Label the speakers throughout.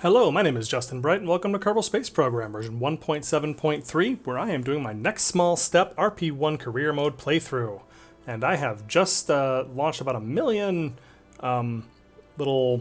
Speaker 1: Hello, my name is Justin Bright, and welcome to Kerbal Space Program version 1.7.3, where I am doing my next small step RP-1 career mode playthrough. And I have just launched about 1 million little,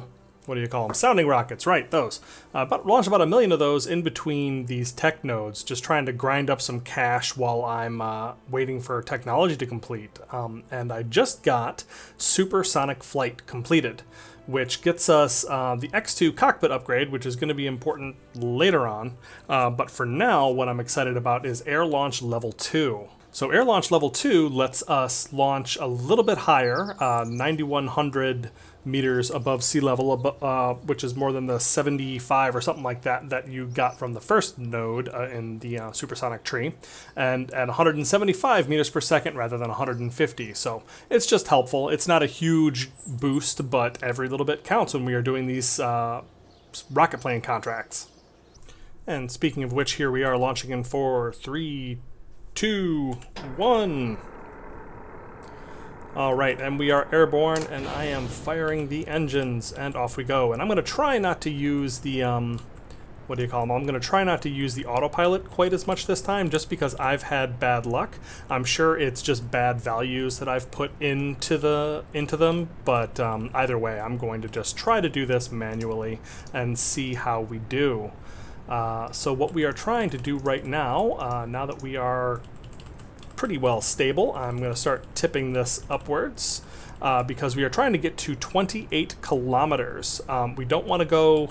Speaker 1: what do you call them, sounding rockets, right, those. Launched about 1 million of those in between these tech nodes, just trying to grind up some cash while I'm waiting for technology to complete. And I just got supersonic flight completed, which gets us the X2 cockpit upgrade, which is going to be important later on. But for now, what I'm excited about is Air Launch Level 2. So Air Launch Level 2 lets us launch a little bit higher, 9,100 meters above sea level, which is more than the 75 or something like that that you got from the first node in the supersonic tree, and at 175 meters per second rather than 150. So it's just helpful. It's not a huge boost, but every little bit counts when we are doing these rocket plane contracts. And speaking of which, here we are launching in 4, 3, 2, 1. Alright, and we are airborne, and I am firing the engines, and off we go. And I'm going to try not to use the, what do you call them? I'm going to try not to use the autopilot quite as much this time, just because I've had bad luck. I'm sure it's just bad values that I've put into them, but either way, I'm going to just try to do this manually and see how we do. So what we are trying to do right now, now that we are pretty well stable, I'm going to start tipping this upwards because we are trying to get to 28 kilometers. We don't want to go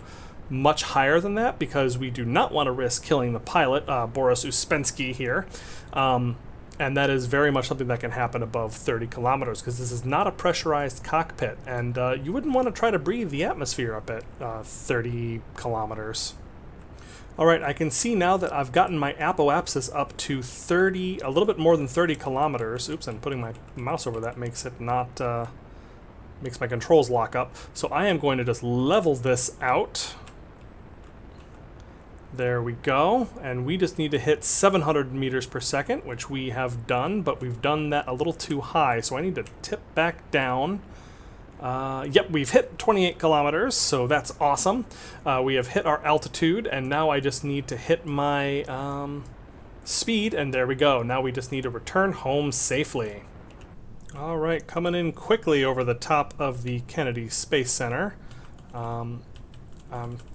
Speaker 1: much higher than that because we do not want to risk killing the pilot, Boris Uspensky here. And that is very much something that can happen above 30 kilometers because this is not a pressurized cockpit, and you wouldn't want to try to breathe the atmosphere up at 30 kilometers. Alright, I can see now that I've gotten my apoapsis up to 30, a little bit more than 30 kilometers. Oops, and putting my mouse over that makes it not, makes my controls lock up. So I am going to just level this out. There we go, and we just need to hit 700 meters per second, which we have done, but we've done that a little too high, so I need to tip back down. Yep, we've hit 28 kilometers, so that's awesome. We have hit our altitude, and now I just need to hit my speed, and there we go. Now we just need to return home safely. Alright, coming in quickly over the top of the Kennedy Space Center. I'm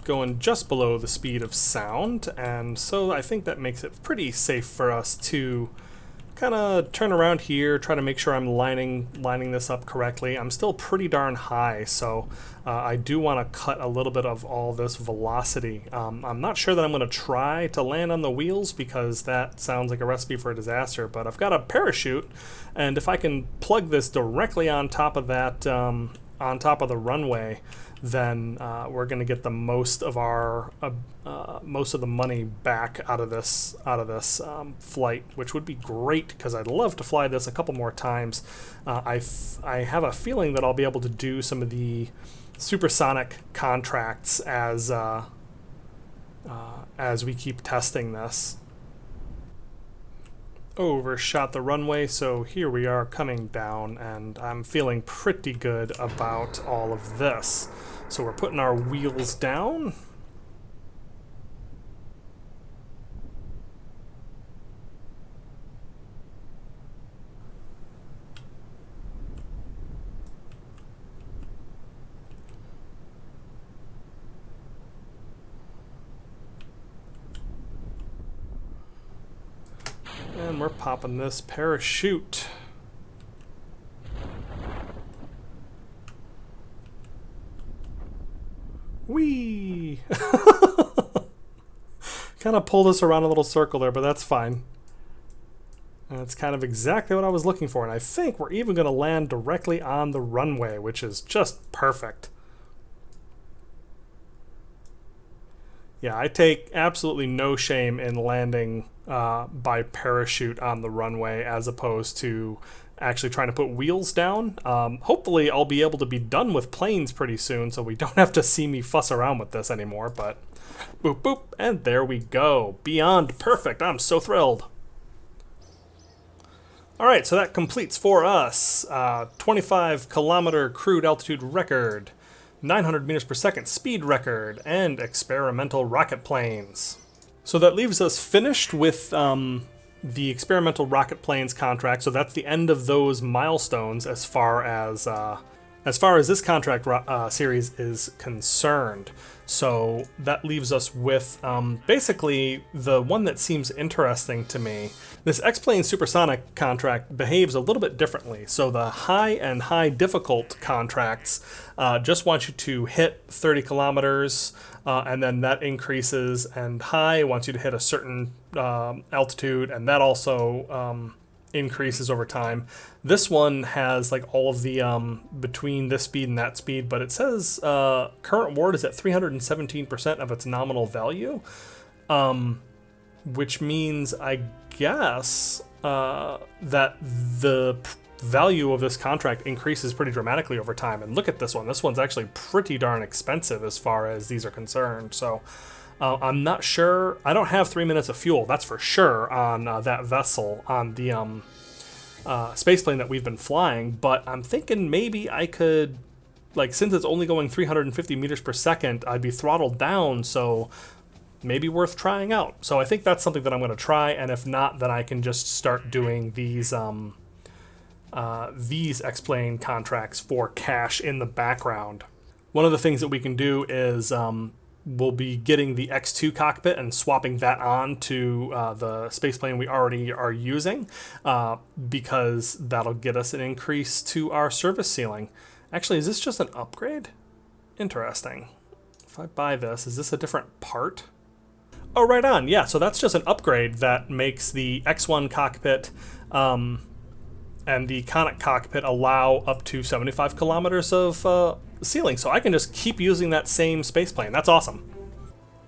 Speaker 1: going just below the speed of sound, and so I think that makes it pretty safe for us to kind of turn around here, try to make sure I'm lining this up correctly. I'm still pretty darn high, so I do want to cut a little bit of all this velocity. I'm not sure that I'm going to try to land on the wheels because that sounds like a recipe for a disaster, but I've got a parachute, and if I can plug this directly on top of that, on top of the runway, then we're going to get the most of our most of the money back out of this flight, which would be great because I'd love to fly this a couple more times. I have a feeling that I'll be able to do some of the supersonic contracts as we keep testing this. Overshot the runway, so here we are coming down, and I'm feeling pretty good about all of this. So we're putting our wheels down. And we're popping this parachute. Whee! Kind of pulled us around a little circle there, but that's fine. And that's kind of exactly what I was looking for, and I think we're even going to land directly on the runway, which is just perfect. Yeah, I take absolutely no shame in landing by parachute on the runway as opposed to actually trying to put wheels down. Hopefully I'll be able to be done with planes pretty soon so we don't have to see me fuss around with this anymore, but boop boop, and there we go. Beyond perfect. I'm so thrilled. Alright, so that completes for us 25 kilometer crude altitude record. 900 meters per second speed record, and experimental rocket planes. So that leaves us finished with the experimental rocket planes contract. So that's the end of those milestones as far as this contract series is concerned. So that leaves us with basically the one that seems interesting to me. This X-Plane Supersonic contract behaves a little bit differently. So the high and high difficult contracts just want you to hit 30 kilometers and then that increases, and high wants you to hit a certain altitude, and that also increases over time. This one has like all of the between this speed and that speed, but it says current ward is at 317% of its nominal value, which means I guess that the value of this contract increases pretty dramatically over time. And look at this one. This one's actually pretty darn expensive as far as these are concerned. So I'm not sure. I don't have 3 minutes of fuel, that's for sure, on that vessel, on the spaceplane that we've been flying. But I'm thinking maybe I could, like, since it's only going 350 meters per second, I'd be throttled down, so maybe worth trying out. So I think that's something that I'm going to try, and if not, then I can just start doing these X-Plane contracts for cash in the background. One of the things that we can do is we'll be getting the X2 cockpit and swapping that on to the spaceplane we already are using, because that'll get us an increase to our service ceiling. Actually, is this just an upgrade? Interesting. If I buy this, is this a different part? Oh, right on. Yeah, so that's just an upgrade that makes the X1 cockpit and the conic cockpit allow up to 75 kilometers of ceiling. So I can just keep using that same spaceplane. That's awesome.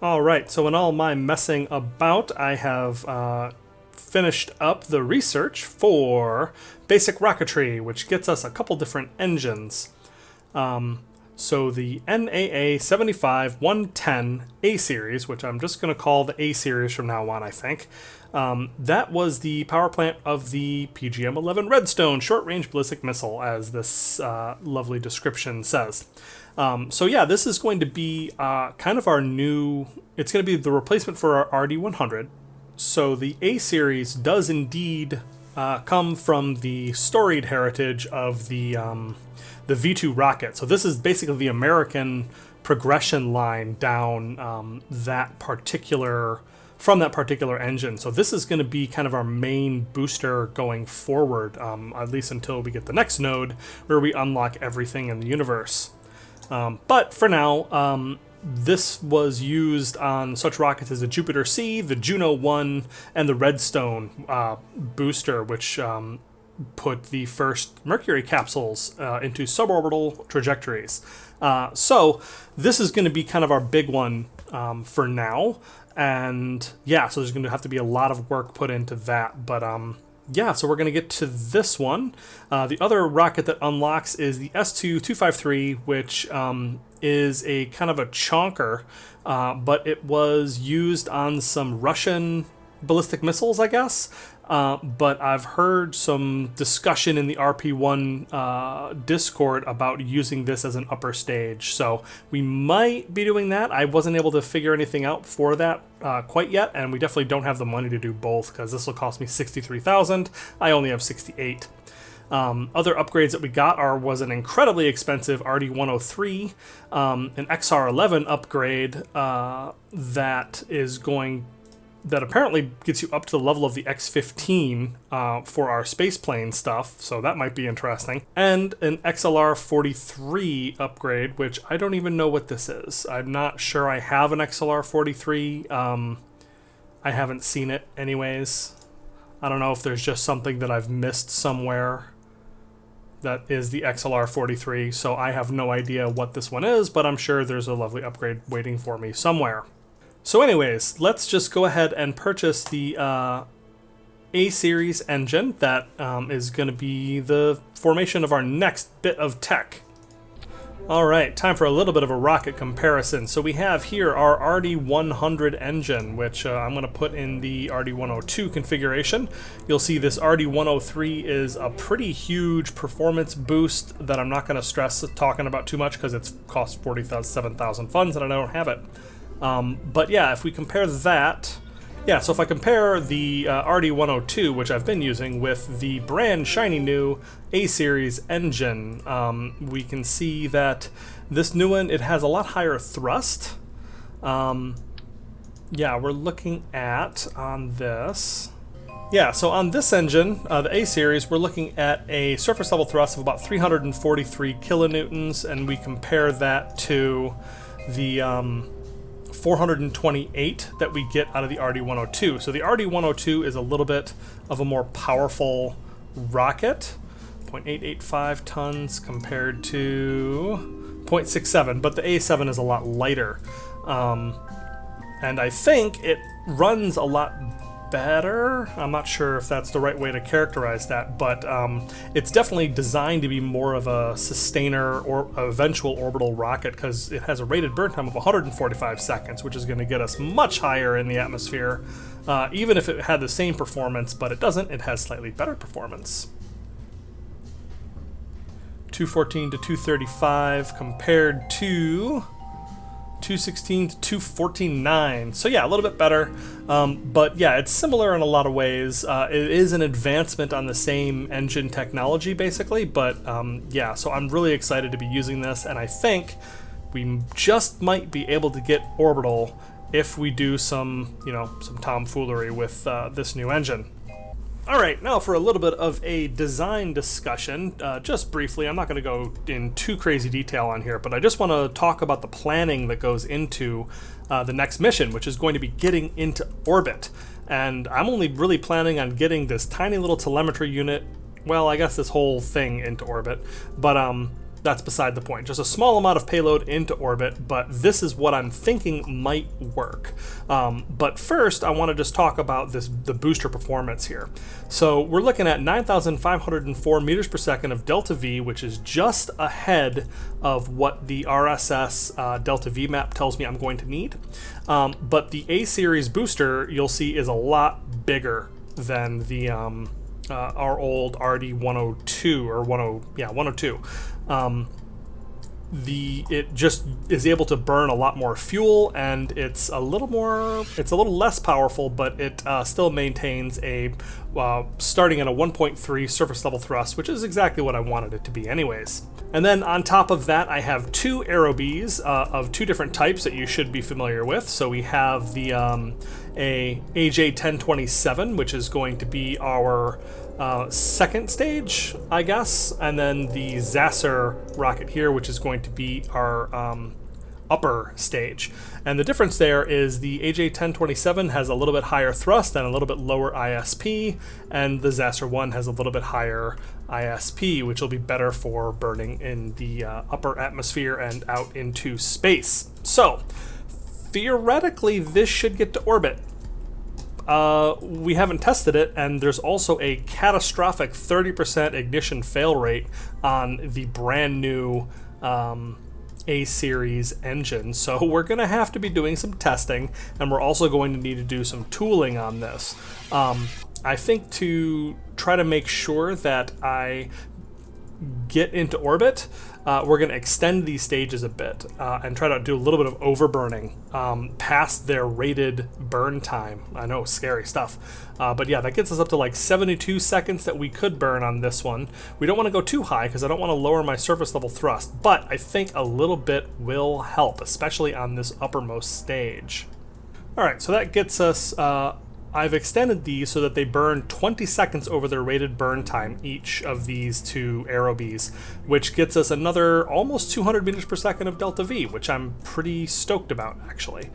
Speaker 1: All right, so in all my messing about, I have finished up the research for basic rocketry, which gets us a couple different engines. So the NAA 75-110 A series, which I'm just going to call the A series from now on, I think. That was the power plant of the PGM-11 Redstone short-range ballistic missile, as this lovely description says. So yeah, this is going to be kind of our new, it's going to be the replacement for our RD-100. So the A series does indeed come from the storied heritage of the V2 rocket. So this is basically the American progression line down from that particular engine. So this is going to be kind of our main booster going forward, at least until we get the next node where we unlock everything in the universe. But for now, this was used on such rockets as the Jupiter C, the Juno 1, and the Redstone booster, which put the first Mercury capsules into suborbital trajectories. So this is going to be kind of our big one for now. And yeah, so there's going to have to be a lot of work put into that. But yeah, so we're going to get to this one. The other rocket that unlocks is the S2-253, which is a kind of a chonker, but it was used on some Russian ballistic missiles, I guess. But I've heard some discussion in the RP-1 Discord about using this as an upper stage. So we might be doing that. I wasn't able to figure anything out for that quite yet, and we definitely don't have the money to do both, because this will cost me $63,000. I only have $68,000. Other upgrades that we got was an incredibly expensive RD-103, an XR-11 upgrade that apparently gets you up to the level of the X-15 for our spaceplane stuff, so that might be interesting. And an XLR-43 upgrade, which I don't even know what this is. I'm not sure I have an XLR-43. I haven't seen it anyways. I don't know if there's just something that I've missed somewhere that is the XLR-43, so I have no idea what this one is, but I'm sure there's a lovely upgrade waiting for me somewhere. So anyways, let's just go ahead and purchase the A-series engine that is going to be the formation of our next bit of tech. All right, time for a little bit of a rocket comparison. So we have here our RD-100 engine, which I'm going to put in the RD-102 configuration. You'll see this RD-103 is a pretty huge performance boost that I'm not going to stress talking about too much because it's cost 47,000 funds and I don't have it. But yeah, if we compare that... Yeah, so if I compare the RD-102, which I've been using, with the brand shiny new A-Series engine, we can see that this new one, it has a lot higher thrust. Yeah, we're looking at, on this... Yeah, so on this engine, the A-Series, we're looking at a surface level thrust of about 343 kilonewtons, and we compare that to the... 428 that we get out of the RD-102. So the RD-102 is a little bit of a more powerful rocket, 0.885 tons compared to 0.67, but the A7 is a lot lighter. And I think it runs a lot better. I'm not sure if that's the right way to characterize that, but it's definitely designed to be more of a sustainer or eventual orbital rocket because it has a rated burn time of 145 seconds, which is going to get us much higher in the atmosphere, even if it had the same performance, but it doesn't. It has slightly better performance. 214 to 235 compared to 216 to 214.9. So yeah, a little bit better. But yeah, it's similar in a lot of ways. It is an advancement on the same engine technology, basically. But yeah, so I'm really excited to be using this, and I think we just might be able to get Orbital if we do some, some tomfoolery with this new engine. All right, now for a little bit of a design discussion, just briefly. I'm not going to go in too crazy detail on here, but I just want to talk about the planning that goes into the next mission, which is going to be getting into orbit. And I'm only really planning on getting this tiny little telemetry unit, well, I guess this whole thing into orbit, but that's beside the point. Just a small amount of payload into orbit, but this is what I'm thinking might work. But first, I want to just talk about the booster performance here. So we're looking at 9,504 meters per second of delta V, which is just ahead of what the RSS delta V map tells me I'm going to need. But the A-Series booster, you'll see, is a lot bigger than the our old RD-102 or 102. It just is able to burn a lot more fuel, and it's a little less powerful, but it still maintains a starting at a 1.3 surface level thrust, which is exactly what I wanted it to be anyways. And then on top of that, I have two aerobes of two different types that you should be familiar with. So we have the a AJ-1027, which is going to be our second stage, I guess, and then the Zasser rocket here, which is going to be our upper stage. And the difference there is the AJ-1027 has a little bit higher thrust and a little bit lower ISP, and the Zasser 1 has a little bit higher ISP, which will be better for burning in the upper atmosphere and out into space. So theoretically, this should get to orbit. We haven't tested it, and there's also a catastrophic 30% ignition fail rate on the brand new A-Series engine. So we're going to have to be doing some testing, and we're also going to need to do some tooling on this. I think to try to make sure that I get into orbit, we're going to extend these stages a bit and try to do a little bit of overburning past their rated burn time. I know, scary stuff. But yeah, that gets us up to like 72 seconds that we could burn on this one. We don't want to go too high because I don't want to lower my surface level thrust, but I think a little bit will help, especially on this uppermost stage. All right, so that gets us... I've extended these so that they burn 20 seconds over their rated burn time, each of these two aerobes, which gets us another almost 200 meters per second of delta V, which I'm pretty stoked about, actually.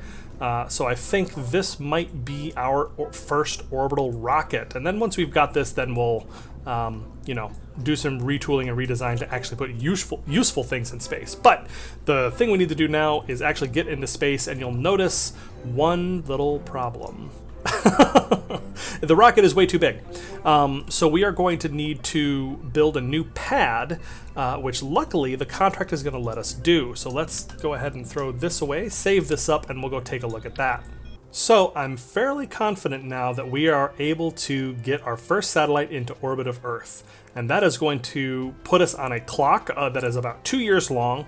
Speaker 1: So I think this might be our first orbital rocket. And then once we've got this, then we'll, do some retooling and redesign to actually put useful things in space. But the thing we need to do now is actually get into space, and you'll notice one little problem. The rocket is way too big. So we are going to need to build a new pad, which luckily the contract is going to let us do. So let's go ahead and throw this away, save this up, and we'll go take a look at that. So I'm fairly confident now that we are able to get our first satellite into orbit of Earth. And that is going to put us on a clock that is about 2 years long.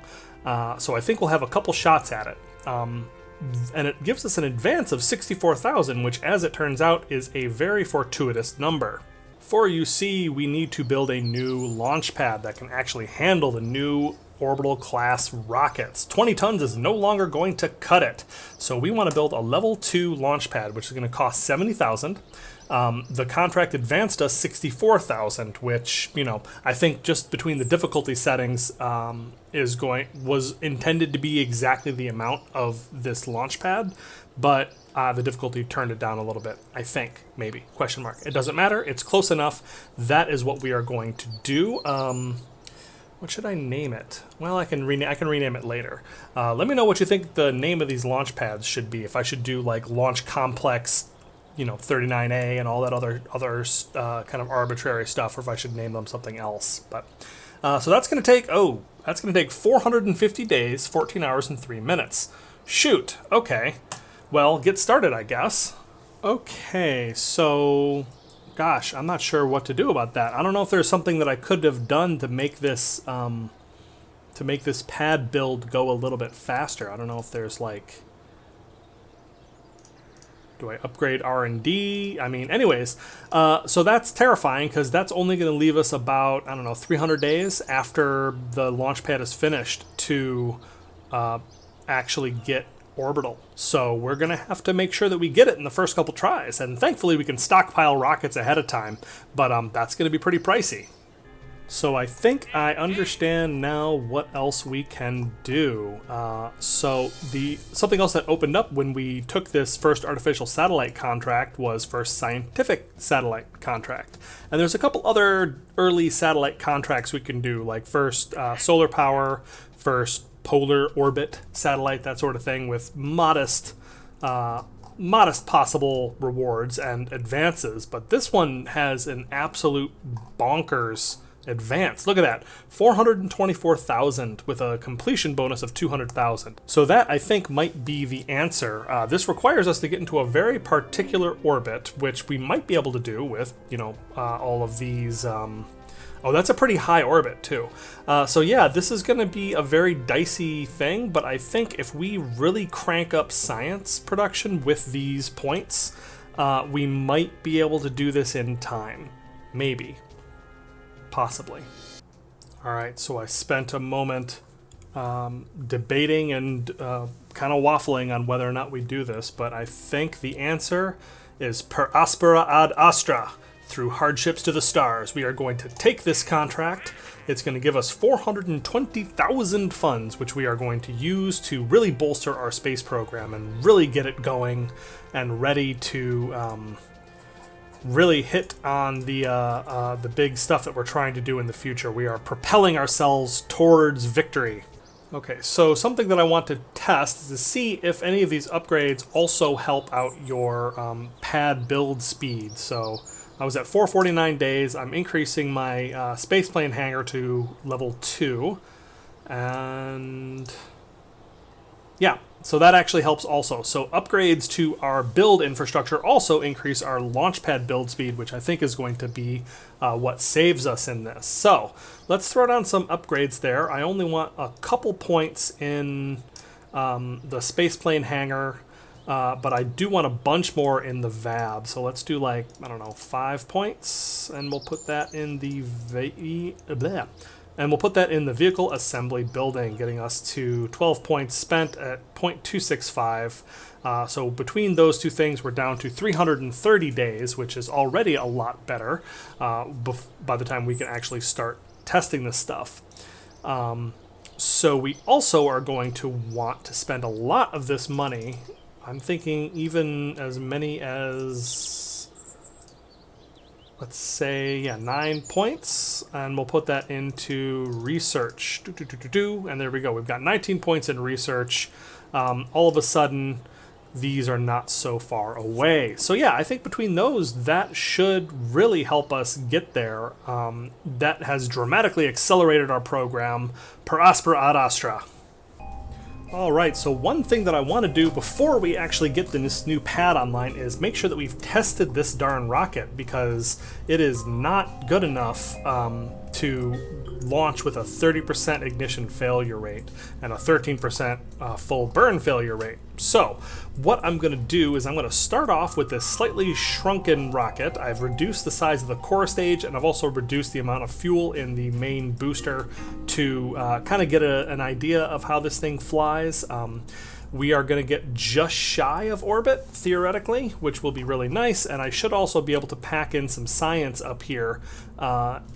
Speaker 1: So I think we'll have a couple shots at it. And it gives us an advance of 64,000, which, as it turns out, is a very fortuitous number. For you see, we need to build a new launch pad that can actually handle the new orbital class rockets. 20 tons is no longer going to cut it. So we want to build a level 2 launch pad, which is going to cost 70,000. The contract advanced us 64,000, which, you know, I think just between the difficulty settings was intended to be exactly the amount of this launch pad, but the difficulty turned it down a little bit, I think, maybe, question mark. It doesn't matter, it's close enough. That is what we are going to do. What should I name it? Well, I can rename it later. Let me know what you think the name of these launch pads should be. If I should do like Launch Complex, you know, 39A and all that other kind of arbitrary stuff, or if I should name them something else. But so that's going to take 450 days, 14 hours, and 3 minutes. Shoot. Okay. Well, get started, I guess. Okay, so gosh, I'm not sure what to do about that. I don't know if there's something that I could have done to make this pad build go a little bit faster. I don't know if there's like, do I upgrade R&D? I mean, anyways, so that's terrifying because that's only going to leave us about, I don't know, 300 days after the launch pad is finished to actually get Orbital. So we're going to have to make sure that we get it in the first couple tries. And thankfully we can stockpile rockets ahead of time, but that's going to be pretty pricey. So I think I understand now what else we can do. So something else that opened up when we took this first artificial satellite contract was first scientific satellite contract. And there's a couple other early satellite contracts we can do, like first solar power, first polar orbit satellite, that sort of thing, with modest possible rewards and advances. But this one has an absolute bonkers advance. Look at that, 424,000 with a completion bonus of 200,000. So that, I think, might be the answer. This requires us to get into a very particular orbit, which we might be able to do with, you know, all of these. Oh, that's a pretty high orbit too. So yeah, this is going to be a very dicey thing, but I think if we really crank up science production with these points, we might be able to do this in time. Maybe. Possibly. Alright, so I spent a moment debating and kind of waffling on whether or not we do this, but I think the answer is per Aspera ad Astra. Through hardships to the stars, we are going to take this contract. It's going to give us 420,000 funds, which we are going to use to really bolster our space program and really get it going and ready to really hit on the big stuff that we're trying to do in the future. We are propelling ourselves towards victory. Okay, so something that I want to test is to see if any of these upgrades also help out your pad build speed. So I was at 449 days. I'm increasing my spaceplane hangar to level 2. And yeah, so that actually helps also. So upgrades to our build infrastructure also increase our launch pad build speed, which I think is going to be what saves us in this. So let's throw down some upgrades there. I only want a couple points in the spaceplane hangar. But I do want a bunch more in the VAB, so let's do like, I don't know, 5 points, and we'll put that in the vehicle assembly building, getting us to 12 points spent at 0.265. So between those two things, we're down to 330 days, which is already a lot better by the time we can actually start testing this stuff. So we also are going to want to spend a lot of this money. I'm thinking even as many as, let's say, yeah, 9 points, and we'll put that into research. And there we go. We've got 19 points in research. All of a sudden, these are not so far away. So yeah, I think between those, that should really help us get there. That has dramatically accelerated our program. Per Aspera ad Astra. Alright, so one thing that I want to do before we actually get this new pad online is make sure that we've tested this darn rocket, because it is not good enough to launch with a 30% ignition failure rate and a 13% full burn failure rate. So what I'm going to do is I'm going to start off with this slightly shrunken rocket. I've reduced the size of the core stage, and I've also reduced the amount of fuel in the main booster to kind of get an idea of how this thing flies. We are going to get just shy of orbit, theoretically, which will be really nice, and I should also be able to pack in some science up here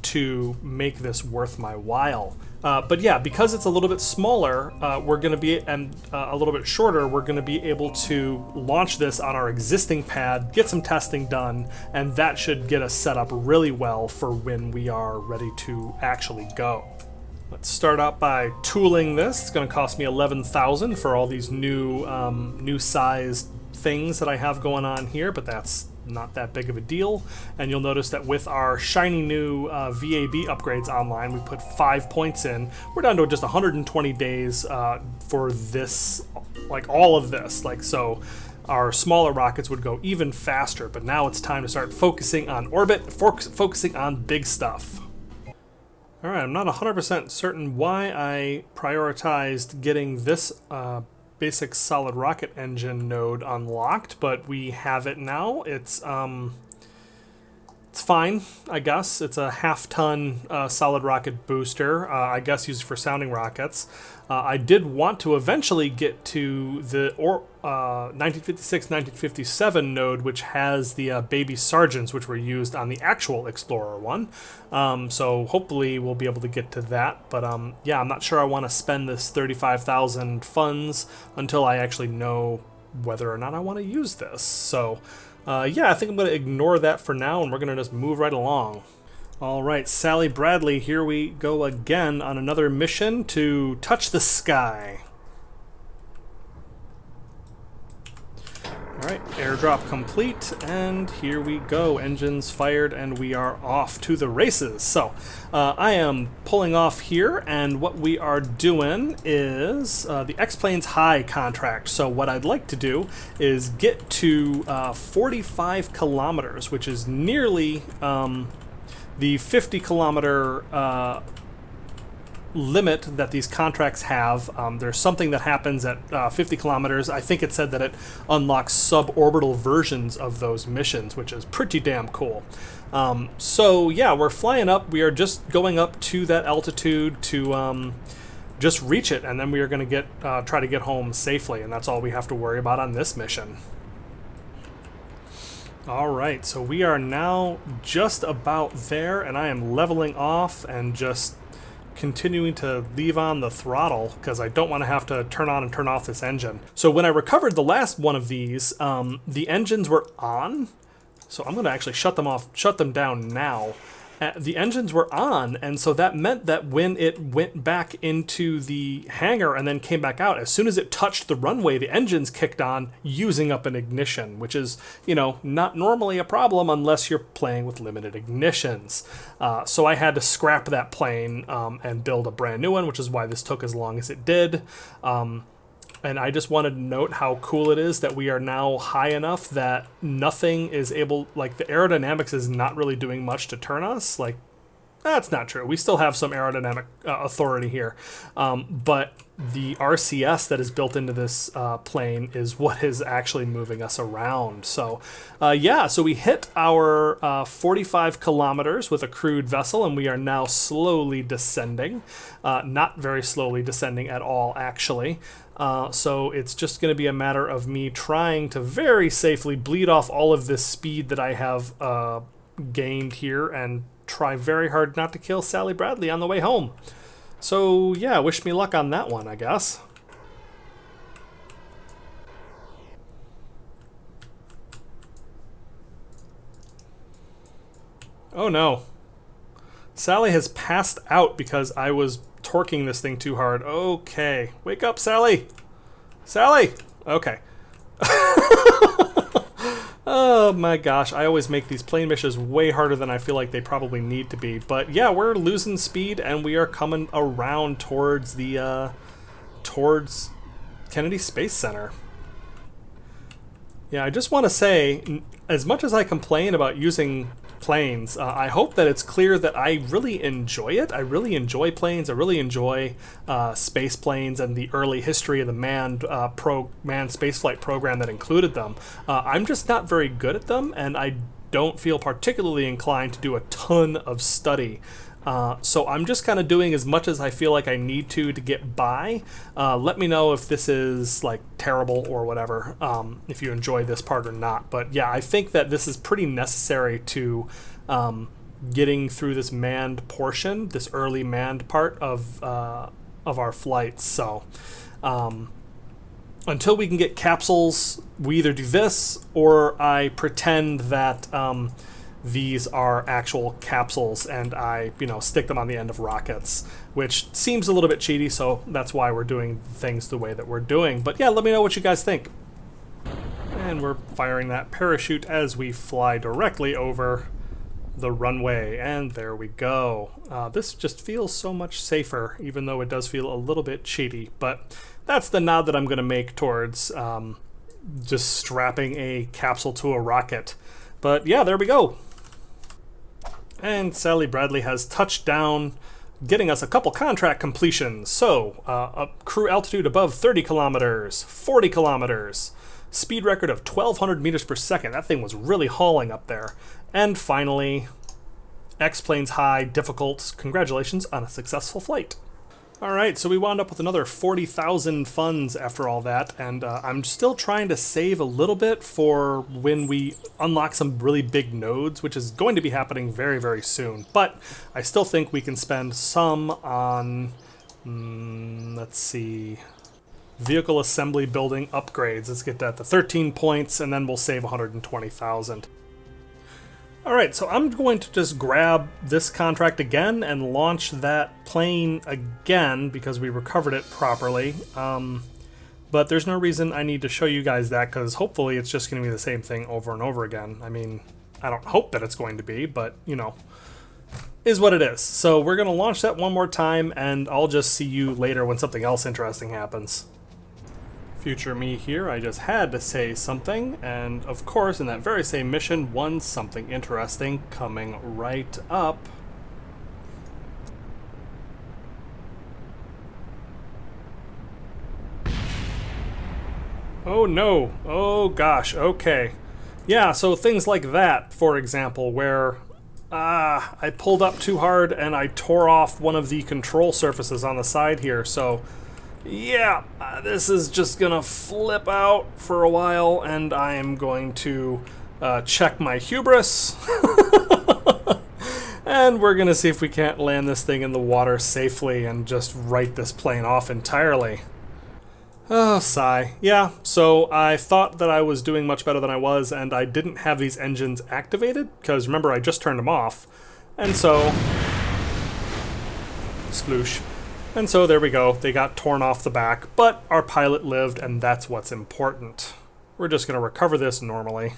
Speaker 1: to make this worth my while. But yeah, because it's a little bit smaller, we're going to be, and a little bit shorter, we're going to be able to launch this on our existing pad, get some testing done, and that should get us set up really well for when we are ready to actually go. Let's start out by tooling this. It's going to cost me 11,000 for all these new sized things that I have going on here, but that's not that big of a deal. And you'll notice that with our shiny new VAB upgrades online, we put 5 points in. We're down to just 120 days for this, like all of this. Like, so our smaller rockets would go even faster, but now it's time to start focusing on orbit, focusing on big stuff. Alright, I'm not 100% certain why I prioritized getting this basic solid rocket engine node unlocked, but we have it now. It's fine, I guess. It's a half-ton solid rocket booster, I guess used for sounding rockets. I did want to eventually get to the 1956-1957 node, which has the baby Sergeants, which were used on the actual Explorer one. So hopefully we'll be able to get to that. But yeah, I'm not sure I want to spend this 35,000 funds until I actually know whether or not I want to use this. So yeah, I think I'm going to ignore that for now, and we're going to just move right along. Alright, Sally Bradley, here we go again on another mission to touch the sky. Alright, airdrop complete, and here we go. Engines fired, and we are off to the races. So, I am pulling off here, and what we are doing is the X-Planes High contract. So what I'd like to do is get to 45 kilometers, which is nearly the 50-kilometer limit that these contracts have. There's something that happens at 50 kilometers. I think it said that it unlocks suborbital versions of those missions, which is pretty damn cool. So yeah, we're flying up. We are just going up to that altitude to just reach it, and then we are going to try to get home safely, and that's all we have to worry about on this mission. Alright, so we are now just about there, and I am leveling off and just continuing to leave on the throttle because I don't want to have to turn on and turn off this engine. So when I recovered the last one of these, the engines were on, so I'm going to actually shut them down now. The engines were on, and so that meant that when it went back into the hangar and then came back out, as soon as it touched the runway, the engines kicked on, using up an ignition, which is, you know, not normally a problem unless you're playing with limited ignitions. So I had to scrap that plane and build a brand new one, which is why this took as long as it did. And I just wanted to note how cool it is that we are now high enough that nothing is able, like the aerodynamics is not really doing much to turn us. Like, that's not true. We still have some aerodynamic authority here. But the RCS that is built into this plane is what is actually moving us around. So yeah, so we hit our 45 kilometers with a crewed vessel, and we are now slowly descending. Not very slowly descending at all, actually. So it's just going to be a matter of me trying to very safely bleed off all of this speed that I have gained here and try very hard not to kill Sally Bradley on the way home. So yeah, wish me luck on that one, I guess. Oh no. Sally has passed out because I was torquing this thing too hard. Okay. Wake up, Sally! Sally! Okay. Oh my gosh, I always make these plane missions way harder than I feel like they probably need to be. But yeah, we're losing speed and we are coming around towards the, towards Kennedy Space Center. Yeah, I just want to say, as much as I complain about using planes, I hope that it's clear that I really enjoy it. I really enjoy planes. I really enjoy space planes and the early history of the manned spaceflight program that included them. I'm just not very good at them, and I don't feel particularly inclined to do a ton of study. So I'm just kind of doing as much as I feel like I need to get by. Let me know if this is like terrible or whatever, if you enjoy this part or not. But yeah, I think that this is pretty necessary to getting through this manned portion, this early manned part of our flights. So until we can get capsules, we either do this or I pretend that these are actual capsules and I, stick them on the end of rockets, which seems a little bit cheaty, so that's why we're doing things the way that we're doing. But yeah, let me know what you guys think. And we're firing that parachute as we fly directly over the runway, and there we go. This just feels so much safer, even though it does feel a little bit cheaty, but that's the nod that I'm going to make towards just strapping a capsule to a rocket. But yeah, there we go. And Sally Bradley has touched down, getting us a couple contract completions. So, a crew altitude above 30 kilometers, 40 kilometers, speed record of 1,200 meters per second. That thing was really hauling up there. And finally, X-Planes high, difficult. Congratulations on a successful flight. Alright, so we wound up with another 40,000 funds after all that, and I'm still trying to save a little bit for when we unlock some really big nodes, which is going to be happening very, very soon. But I still think we can spend some on, let's see, vehicle assembly building upgrades. Let's get that to 13 points, and then we'll save 120,000. Alright, so I'm going to just grab this contract again and launch that plane again because we recovered it properly. But there's no reason I need to show you guys that because hopefully it's just going to be the same thing over and over again. I mean, I don't hope that it's going to be, but, is what it is. So we're going to launch that one more time and I'll just see you later when something else interesting happens. Future me here, I just had to say something, and of course in that very same mission, something interesting coming right up. Oh no, oh gosh, okay. Yeah, so things like that, for example, where I pulled up too hard and I tore off one of the control surfaces on the side here, so yeah, this is just gonna flip out for a while, and I am going to check my hubris. And we're gonna see if we can't land this thing in the water safely and just write this plane off entirely. Oh, sigh. Yeah, so I thought that I was doing much better than I was, and I didn't have these engines activated, because remember, I just turned them off. And so, sploosh. And so there we go, they got torn off the back, but our pilot lived, and that's what's important. We're just going to recover this normally.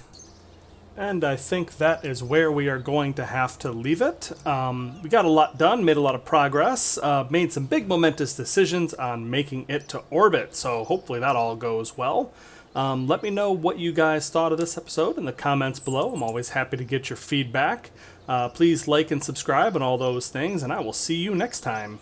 Speaker 1: And I think that is where we are going to have to leave it. We got a lot done, made a lot of progress, made some big momentous decisions on making it to orbit, so hopefully that all goes well. Let me know what you guys thought of this episode in the comments below. I'm always happy to get your feedback. Please like and subscribe and all those things, and I will see you next time.